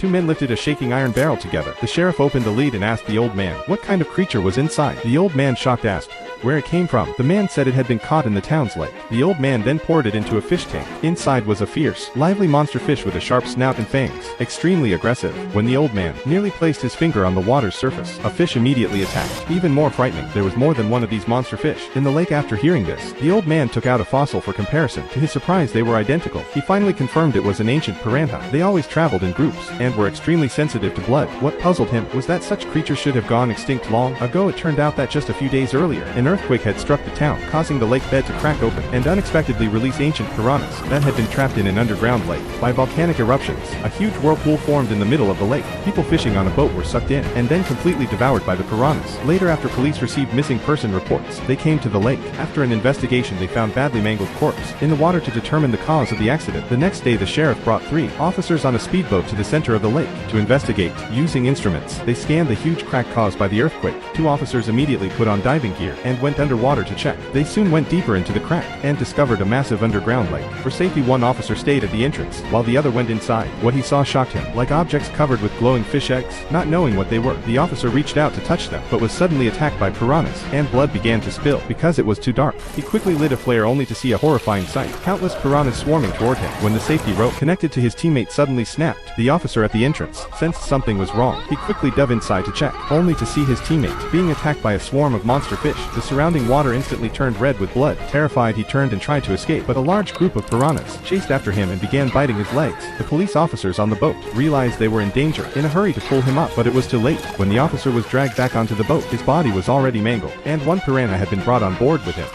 Two men lifted a shaking iron barrel together. The sheriff opened the lid and asked the old man what kind of creature was inside. The old man, shocked, asked where it came from. The man said it had been caught in the town's lake. The old man then poured it into a fish tank. Inside was a fierce, lively monster fish with a sharp snout and fangs, extremely aggressive. When the old man nearly placed his finger on the water's surface, a fish immediately attacked. Even more frightening, there was more than one of these monster fish in the lake. After hearing this, the old man took out a fossil for comparison. To his surprise, they were identical. He finally confirmed it was an ancient piranha. They always traveled in groups and were extremely sensitive to blood. What puzzled him was that such creatures should have gone extinct long ago. It turned out that just a few days earlier, an earthquake had struck the town, causing the lake bed to crack open and unexpectedly release ancient piranhas that had been trapped in an underground lake. By volcanic eruptions, a huge whirlpool formed in the middle of the lake. People fishing on a boat were sucked in and then completely devoured by the piranhas. Later, after police received missing person reports, they came to the lake. After an investigation, they found badly mangled corpse in the water to determine the cause of the accident. The next day, the sheriff brought 3 officers on a speedboat to the center of the lake to investigate. Using instruments, they scanned the huge crack caused by the earthquake. 2 officers immediately put on diving gear and went underwater to check. They soon went deeper into the crack and discovered a massive underground lake. For safety, one officer stayed at the entrance while the other went inside. What he saw shocked him, like objects covered with glowing fish eggs. Not knowing what they were, the officer reached out to touch them, but was suddenly attacked by piranhas, and blood began to spill because it was too dark. He quickly lit a flare only to see a horrifying sight. Countless piranhas swarming toward him. When the safety rope connected to his teammate suddenly snapped, the officer at the entrance sensed something was wrong. He quickly dove inside to check, only to see his teammate being attacked by a swarm of monster fish. The surrounding water instantly turned red with blood. Terrified, he turned and tried to escape, but a large group of piranhas chased after him and began biting his legs. The police officers on the boat realized they were in danger, in a hurry to pull him up, but it was too late. When the officer was dragged back onto the boat, his body was already mangled, and one piranha had been brought on board with him.